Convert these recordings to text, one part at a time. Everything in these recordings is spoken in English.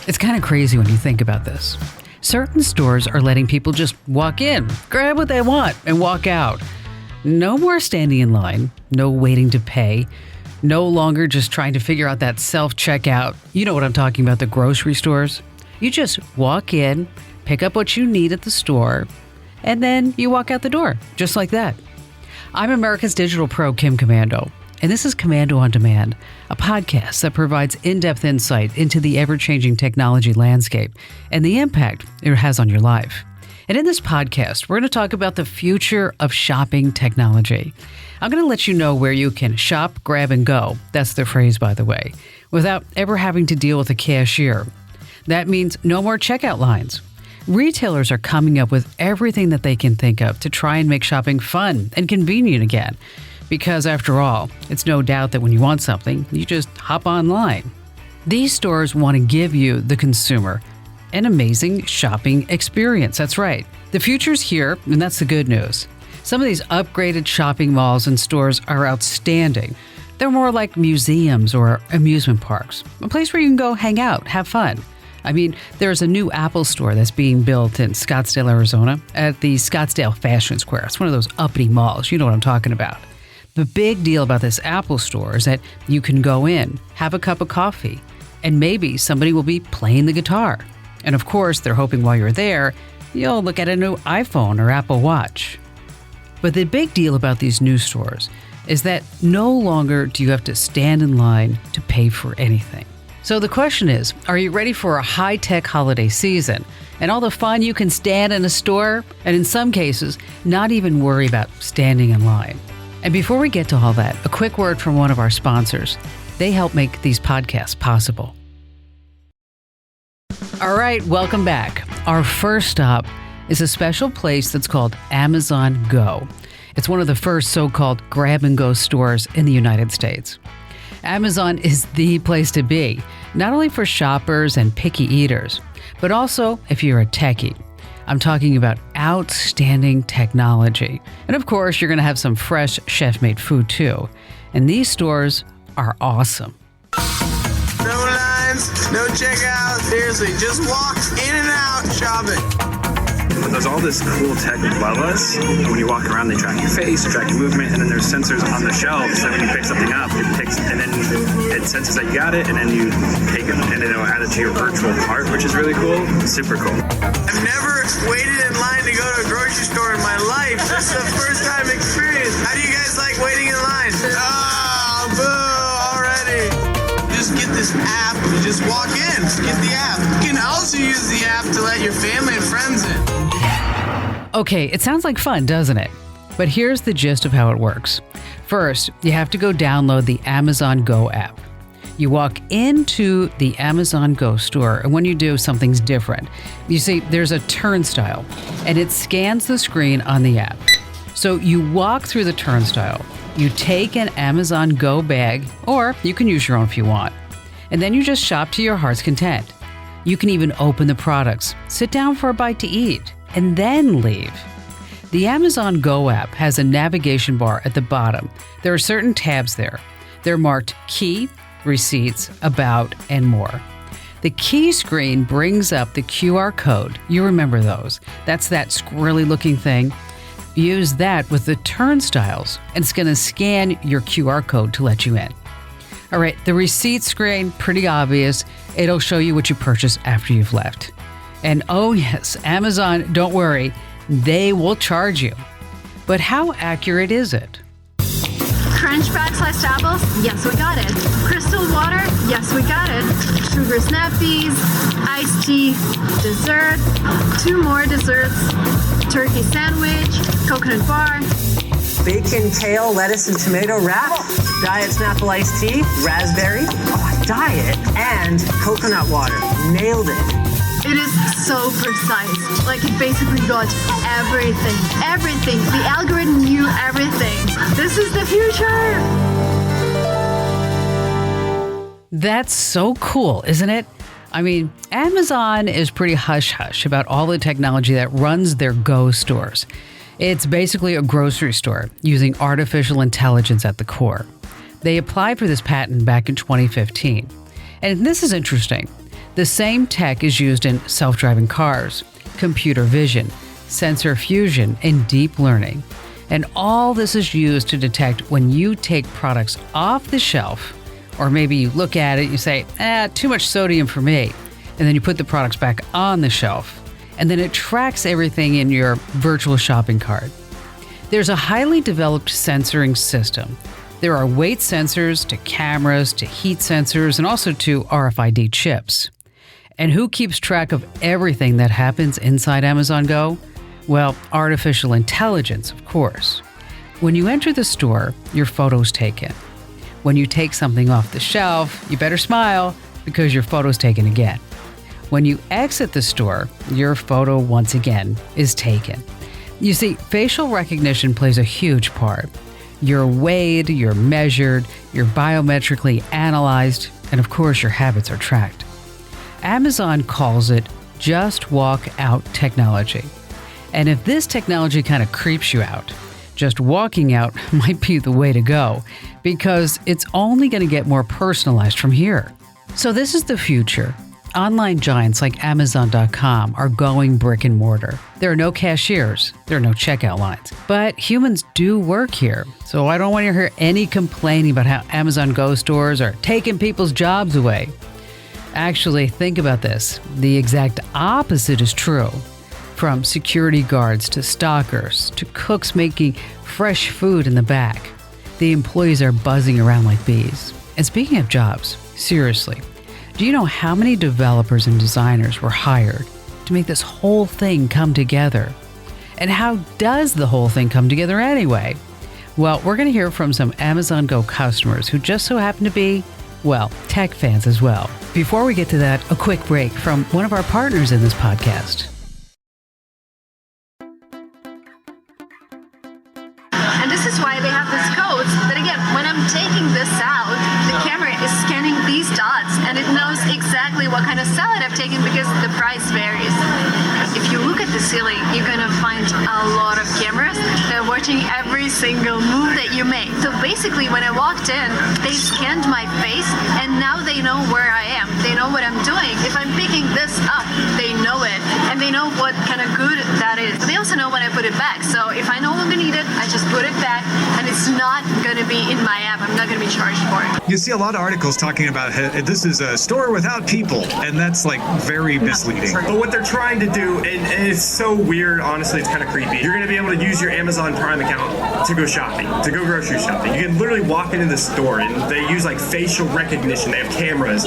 It's kind of crazy when you think about this. Certain stores are letting people just walk in, grab what they want, and walk out. No more standing in line, no waiting to pay, no longer just trying to figure out that self-checkout. You know what I'm talking about, the grocery stores. You just walk in, pick up what you need at the store, and then you walk out the door, just like that. I'm America's digital pro, Kim Komando, and this is Komando on Demand, a podcast that provides in-depth insight into the ever-changing technology landscape and the impact it has on your life. And in this podcast, we're going to talk about the future of shopping technology. I'm going to let you know where you can shop, grab, and go. That's the phrase, by the way, without ever having to deal with a cashier. That means no more checkout lines. Retailers are coming up with everything that they can think of to try and make shopping fun and convenient again. Because after all, it's no doubt that when you want something, you just hop online. These stores want to give you, the consumer, an amazing shopping experience. That's right. The future's here, and that's the good news. Some of these upgraded shopping malls and stores are outstanding. They're more like museums or amusement parks, a place where you can go hang out, have fun. I mean, there's a new Apple store that's being built in Scottsdale, Arizona, at the Scottsdale Fashion Square. It's one of those uppity malls. You know what I'm talking about. The big deal about this Apple store is that you can go in, have a cup of coffee, and maybe somebody will be playing the guitar. And of course, they're hoping while you're there, you'll look at a new iPhone or Apple Watch. But the big deal about these new stores is that no longer do you have to stand in line to pay for anything. So the question is, are you ready for a high-tech holiday season and all the fun you can stand in a store and in some cases, not even worry about standing in line? And before we get to all that, a quick word from one of our sponsors. They help make these podcasts possible. All right, welcome back. Our first stop is a special place that's called Amazon Go. It's one of the first so-called grab-and-go stores in the United States. Amazon is the place to be, not only for shoppers and picky eaters, but also if you're a techie. I'm talking about outstanding technology. And of course, you're going to have some fresh chef-made food too. And these stores are awesome. No lines, no checkout. Seriously, just walk in and out shopping. There's all this cool tech above us, and when you walk around, they track your face, track your movement, and then there's sensors on the shelf, so when you pick something up, and then it senses that you got it, and then you take it, and then it'll add it to your virtual cart, which is really cool. Super cool. I've never waited in line to go to a grocery store in my life. This is a first-time experience. How do you guys like waiting in line? Oh, boo, already. Just get this app, you just walk in, just get the app. You can also use the app to let your family and friends in. Okay, it sounds like fun, doesn't it? But here's the gist of how it works. First, you have to go download the Amazon Go app. You walk into the Amazon Go store, and when you do, something's different. You see, there's a turnstile, and it scans the screen on the app. So you walk through the turnstile, you take an Amazon Go bag, or you can use your own if you want, and then you just shop to your heart's content. You can even open the products, sit down for a bite to eat, and then leave. The Amazon Go app has a navigation bar at the bottom. There are certain tabs there. They're marked Key, Receipts, About, and More. The key screen brings up the QR code. You remember those. That's that squirrely looking thing. Use that with the turnstiles, and it's going to scan your QR code to let you in. All right, the receipt screen, pretty obvious. It'll show you what you purchased after you've left. And oh yes, Amazon, don't worry, they will charge you. But how accurate is it? Crunch Bag sliced apples? Yes, we got it. Crystal water? Yes, we got it. Sugar snappies, iced tea, dessert, 2 more desserts, turkey sandwich, coconut bar. Bacon, kale, lettuce, and tomato wrap, diet Snapple iced tea, raspberry, diet, and coconut water. Nailed it. It is so precise. Like, it basically got everything. Everything. The algorithm knew everything. This is the future. That's so cool, isn't it? I mean, Amazon is pretty hush-hush about all the technology that runs their Go stores. It's basically a grocery store using artificial intelligence at the core. They applied for this patent back in 2015. And this is interesting. The same tech is used in self-driving cars, computer vision, sensor fusion, and deep learning. And all this is used to detect when you take products off the shelf, or maybe you look at it and you say, too much sodium for me. And then you put the products back on the shelf. And then it tracks everything in your virtual shopping cart. There's a highly developed sensoring system. There are weight sensors to cameras to heat sensors and also to RFID chips. And who keeps track of everything that happens inside Amazon Go? Well, artificial intelligence, of course. When you enter the store, your photo's taken. When you take something off the shelf, you better smile because your photo's taken again. When you exit the store, your photo once again is taken. You see, facial recognition plays a huge part. You're weighed, you're measured, you're biometrically analyzed, and of course your habits are tracked. Amazon calls it just walk out technology. And if this technology kind of creeps you out, just walking out might be the way to go because it's only going to get more personalized from here. So this is the future. Online giants like Amazon.com are going brick and mortar. There are no cashiers, there are no checkout lines. But humans do work here, so I don't want to hear any complaining about how Amazon Go stores are taking people's jobs away. Actually, think about this. The exact opposite is true. From security guards to stockers to cooks making fresh food in the back, the employees are buzzing around like bees. And speaking of jobs, seriously, do you know how many developers and designers were hired to make this whole thing come together? And how does the whole thing come together anyway? Well, we're going to hear from some Amazon Go customers who just so happen to be, well, tech fans as well. Before we get to that, a quick break from one of our partners in this podcast. And this is why they have these codes. But again, when I'm taking this out, the camera is scanning these dots and it knows exactly what kind of salad I've taken because the price varies. If you look at the ceiling, you're gonna find a lot of cameras that are watching every single move that you make. So basically, when I walked in, they scanned my face and now they know where I am. They know what I'm doing. If I'm picking this up, they know it and they know what kind of good that is. They also know when I put it back. So if I no longer need it, I just put it back and it's not gonna be in my app. I'm not gonna be charged for it. You see a lot of articles talking about this is a store without people, and that's like very misleading. But what they're trying to do, and it's so weird, honestly, it's kind of creepy. You're going to be able to use your Amazon Prime account to go shopping, to go grocery shopping. You can literally walk into the store, and they use like facial recognition. They have cameras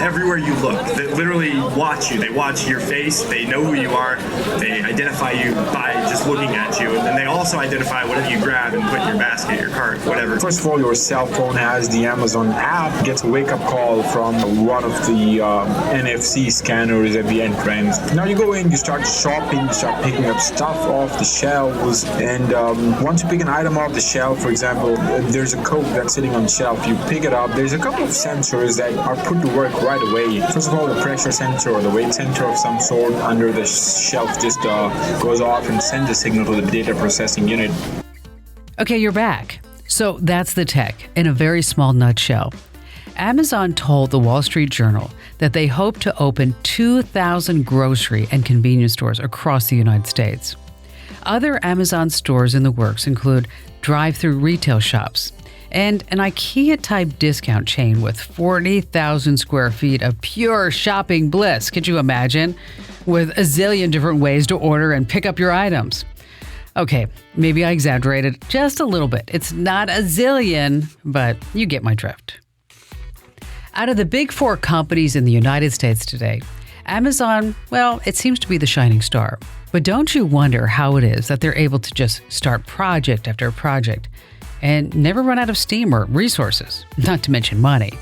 everywhere you look that literally watch you. They watch your face. They know who you are. They identify you by just looking at you, and then they also identify whatever you grab and put in your basket, your cart, whatever. First of all, your cell phone has the Amazon app, gets a wake-up call from one of the NFC scanners at the entrance. Now you go in, you start shopping, you start picking up stuff off the shelves, and once you pick an item off the shelf, for example, there's a Coke that's sitting on the shelf, you pick it up, there's a couple of sensors that are put to work right away. First of all, the pressure sensor or the weight sensor of some sort under the shelf just goes off and sends a signal to the data processing unit. Okay, you're back. So that's the tech in a very small nutshell. Amazon told the Wall Street Journal that they hope to open 2,000 grocery and convenience stores across the United States. Other Amazon stores in the works include drive-through retail shops and an IKEA-type discount chain with 40,000 square feet of pure shopping bliss. Could you imagine? With a zillion different ways to order and pick up your items. Okay, maybe I exaggerated just a little bit. It's not a zillion, but you get my drift. Out of the big four companies in the United States today, Amazon, well, it seems to be the shining star. But don't you wonder how it is that they're able to just start project after project and never run out of steam or resources, not to mention money?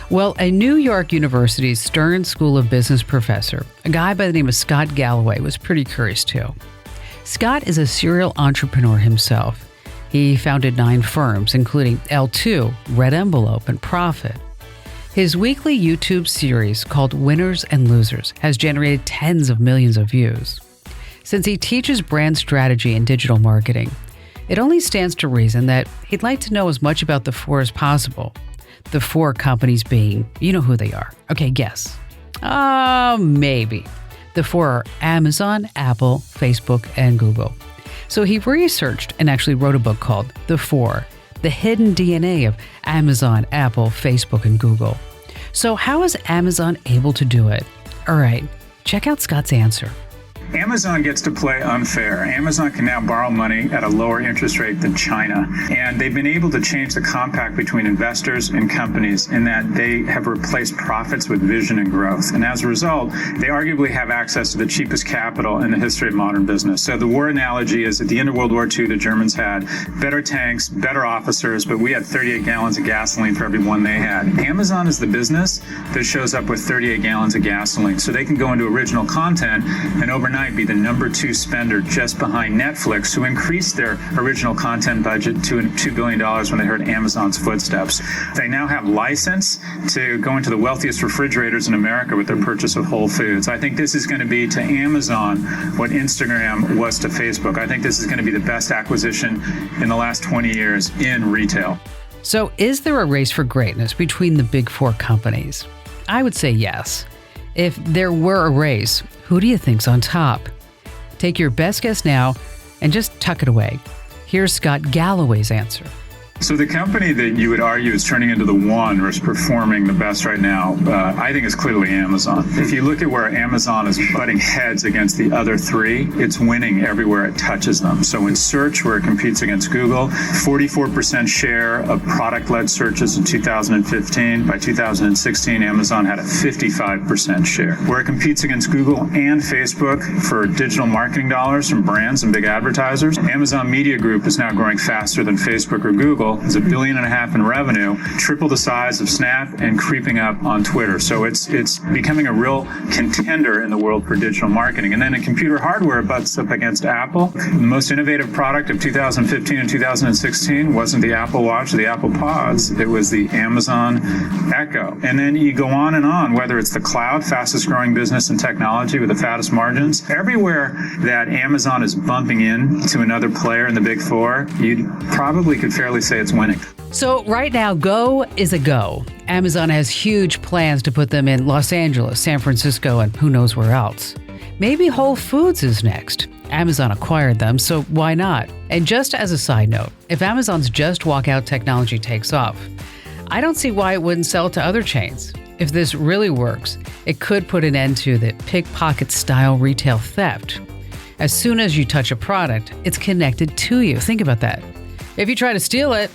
Well, a New York University's Stern School of Business professor, a guy by the name of Scott Galloway, was pretty curious too. Scott is a serial entrepreneur himself. He founded 9 firms, including L2, Red Envelope, and Profit. His weekly YouTube series called Winners and Losers has generated tens of millions of views. Since he teaches brand strategy and digital marketing, it only stands to reason that he'd like to know as much about the 4 as possible. The 4 companies being, you know who they are. Okay, guess. Maybe. The four are Amazon, Apple, Facebook, and Google. So he researched and actually wrote a book called The Four, The Hidden DNA of Amazon, Apple, Facebook, and Google. So how is Amazon able to do it? All right, check out Scott's answer. Amazon gets to play unfair. Amazon can now borrow money at a lower interest rate than China. And they've been able to change the compact between investors and companies in that they have replaced profits with vision and growth. And as a result, they arguably have access to the cheapest capital in the history of modern business. So the war analogy is at the end of World War II, the Germans had better tanks, better officers, but we had 38 gallons of gasoline for every one they had. Amazon is the business that shows up with 38 gallons of gasoline. So they can go into original content and overnight be the number 2 spender just behind Netflix, who increased their original content budget to $2 billion when they heard Amazon's footsteps. They now have license to go into the wealthiest refrigerators in America with their purchase of Whole Foods. I think this is going to be to Amazon what Instagram was to Facebook. I think this is going to be the best acquisition in the last 20 years in retail. So is there a race for greatness between the big four companies? I would say yes. If there were a race, who do you think's on top? Take your best guess now and just tuck it away. Here's Scott Galloway's answer. So the company that you would argue is turning into the one or is performing the best right now, I think is clearly Amazon. If you look at where Amazon is butting heads against the other three, it's winning everywhere it touches them. So in search, where it competes against Google, 44% share of product-led searches in 2015. By 2016, Amazon had a 55% share. Where it competes against Google and Facebook for digital marketing dollars from brands and big advertisers, Amazon Media Group is now growing faster than Facebook or Google. Is $1.5 billion in revenue, triple the size of Snap, and creeping up on Twitter. So it's becoming a real contender in the world for digital marketing. And then in computer hardware, it butts up against Apple. The most innovative product of 2015 and 2016 wasn't the Apple Watch or the Apple Pods. It was the Amazon Echo. And then you go on, whether it's the cloud, fastest growing business in technology with the fattest margins. Everywhere that Amazon is bumping into another player in the big four, you probably could fairly say it's winning. So right now, Go is a go. Amazon has huge plans to put them in Los Angeles, San Francisco, and who knows where else. Maybe Whole Foods is next. Amazon acquired them, so why not? And just as a side note, if Amazon's just walkout technology takes off, I don't see why it wouldn't sell to other chains. If this really works, it could put an end to the pickpocket-style retail theft. As soon as you touch a product, it's connected to you. Think about that. If you try to steal it,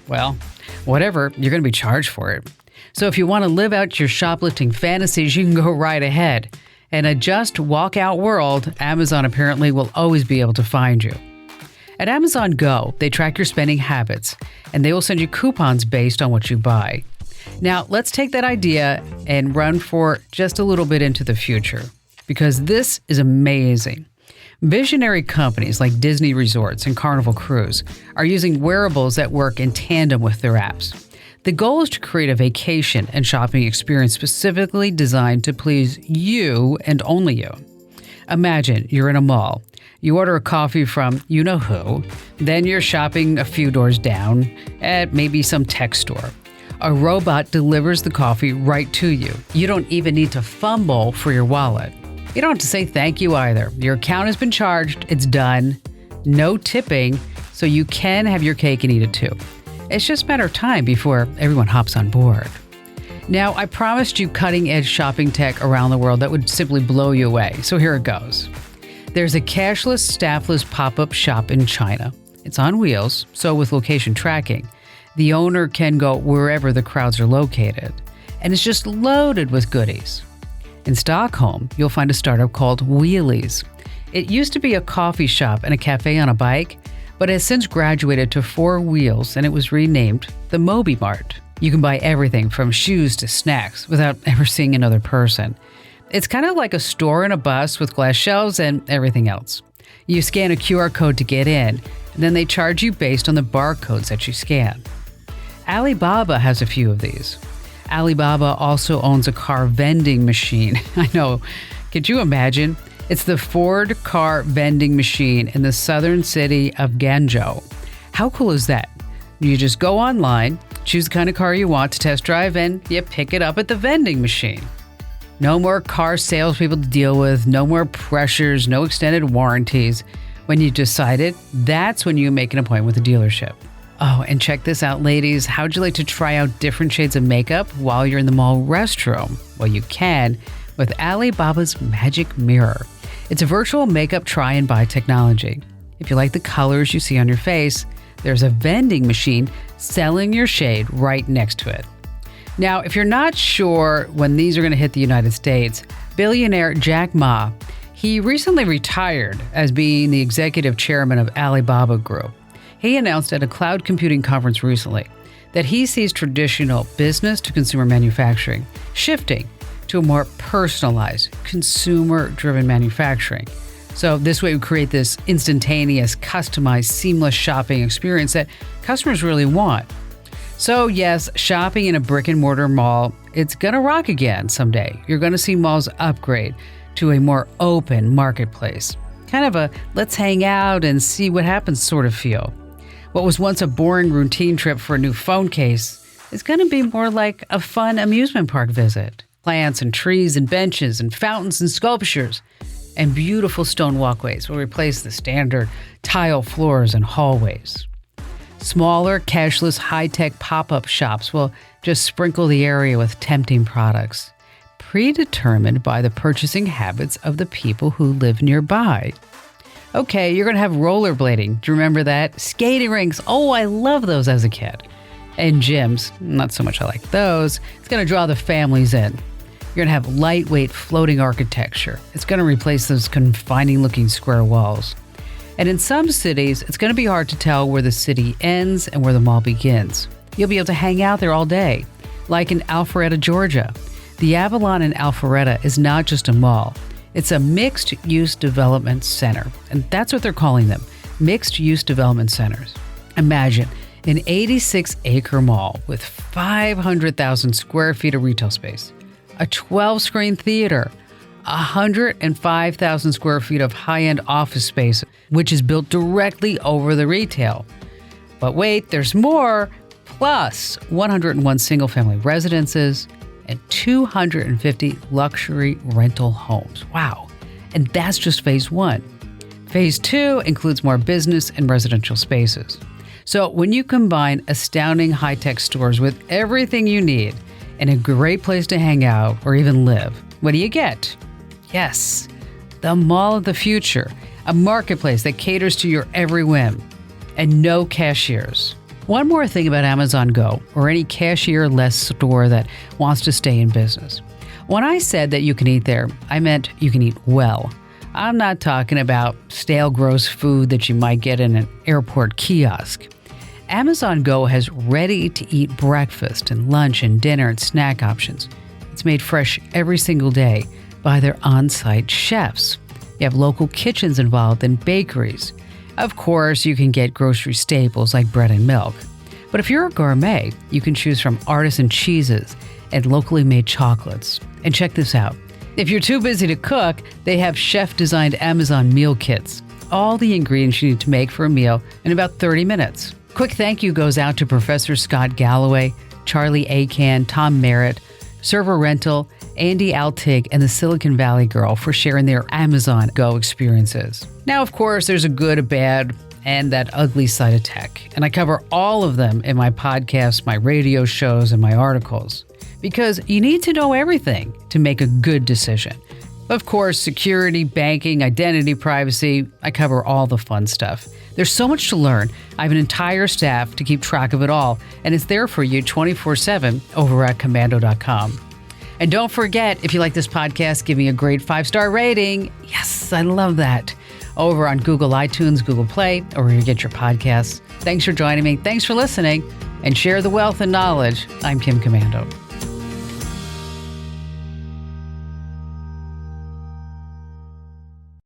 well, whatever, you're going to be charged for it. So if you want to live out your shoplifting fantasies, you can go right ahead. In a just walkout world, Amazon apparently will always be able to find you. At Amazon Go, they track your spending habits, and they will send you coupons based on what you buy. Now, let's take that idea and run for just a little bit into the future, because this is amazing. Visionary companies like Disney Resorts and Carnival Cruise are using wearables that work in tandem with their apps. The goal is to create a vacation and shopping experience specifically designed to please you and only you. Imagine you're in a mall. You order a coffee from you-know-who, then you're shopping a few doors down at maybe some tech store. A robot delivers the coffee right to you. You don't even need to fumble for your wallet. You don't have to say thank you either. Your account has been charged, it's done, no tipping, so you can have your cake and eat it too. It's just a matter of time before everyone hops on board. Now, I promised you cutting-edge shopping tech around the world that would simply blow you away, so here it goes. There's a cashless, staffless pop-up shop in China. It's on wheels, so with location tracking, the owner can go wherever the crowds are located, and it's just loaded with goodies. In Stockholm, you'll find a startup called Wheelies. It used to be a coffee shop and a cafe on a bike, but has since graduated to 4 wheels and it was renamed the Moby Mart. You can buy everything from shoes to snacks without ever seeing another person. It's kind of like a store in a bus with glass shelves and everything else. You scan a QR code to get in, and then they charge you based on the barcodes that you scan. Alibaba has a few of these. Alibaba also owns a car vending machine. I know. Could you imagine? It's the Ford car vending machine in the southern city of Guangzhou. How cool is that? You just go online, choose the kind of car you want to test drive, and you pick it up at the vending machine. No more car salespeople to deal with, no more pressures, no extended warranties. When you decided, that's when you make an appointment with a dealership. Oh, and check this out, ladies. How'd you like to try out different shades of makeup while you're in the mall restroom? Well, you can with Alibaba's Magic Mirror. It's a virtual makeup try and buy technology. If you like the colors you see on your face, there's a vending machine selling your shade right next to it. Now, if you're not sure when these are going to hit the United States, billionaire Jack Ma, he recently retired as being the executive chairman of Alibaba Group. He announced at a cloud computing conference recently that he sees traditional business to consumer manufacturing shifting to a more personalized, consumer-driven manufacturing. So this way we create this instantaneous, customized, seamless shopping experience that customers really want. So yes, shopping in a brick and mortar mall, it's gonna rock again someday. You're gonna see malls upgrade to a more open marketplace. Kind of a let's hang out and see what happens sort of feel. What was once a boring routine trip for a new phone case is gonna be more like a fun amusement park visit. Plants and trees and benches and fountains and sculptures and beautiful stone walkways will replace the standard tile floors and hallways. Smaller, cashless, high-tech pop-up shops will just sprinkle the area with tempting products, predetermined by the purchasing habits of the people who live nearby. Okay, you're going to have rollerblading. Do you remember that? Skating rinks. Oh, I love those as a kid. And gyms. Not so much I like those. It's going to draw the families in. You're going to have lightweight floating architecture. It's going to replace those confining-looking square walls. And in some cities, it's going to be hard to tell where the city ends and where the mall begins. You'll be able to hang out there all day, like in Alpharetta, Georgia. The Avalon in Alpharetta is not just a mall. It's a mixed-use development center, and that's what they're calling them, mixed-use development centers. Imagine an 86-acre mall with 500,000 square feet of retail space, a 12-screen theater, 105,000 square feet of high-end office space, which is built directly over the retail. But wait, there's more, plus 101 single-family residences and 250 luxury rental homes. Wow. And that's just phase one. Phase two includes more business and residential spaces. So when you combine astounding high-tech stores with everything you need and a great place to hang out or even live, what do you get? Yes, the mall of the future, a marketplace that caters to your every whim, and no cashiers. One more thing about Amazon Go, or any cashier-less store that wants to stay in business. When I said that you can eat there, I meant you can eat well. I'm not talking about stale, gross food that you might get in an airport kiosk. Amazon Go has ready-to-eat breakfast and lunch and dinner and snack options. It's made fresh every single day by their on-site chefs. You have local kitchens involved and bakeries. Of course, you can get grocery staples like bread and milk. But if you're a gourmet, you can choose from artisan cheeses and locally made chocolates. And check this out. If you're too busy to cook, they have chef-designed Amazon meal kits. All the ingredients you need to make for a meal in about 30 minutes. Quick thank you goes out to Professor Scott Galloway, Charlie Acan, Tom Merritt, Server Rental, Andy Altig, and the Silicon Valley Girl for sharing their Amazon Go experiences. Now, of course, there's a good, a bad, and that ugly side of tech. And I cover all of them in my podcasts, my radio shows, and my articles. Because you need to know everything to make a good decision. Of course, security, banking, identity, privacy, I cover all the fun stuff. There's so much to learn. I have an entire staff to keep track of it all, and it's there for you 24/7 over at Komando.com. And don't forget, if you like this podcast, give me a great 5-star rating. Yes, I love that. Over on Google iTunes, Google Play, or where you get your podcasts. Thanks for joining me. Thanks for listening. And share the wealth and knowledge. I'm Kim Komando.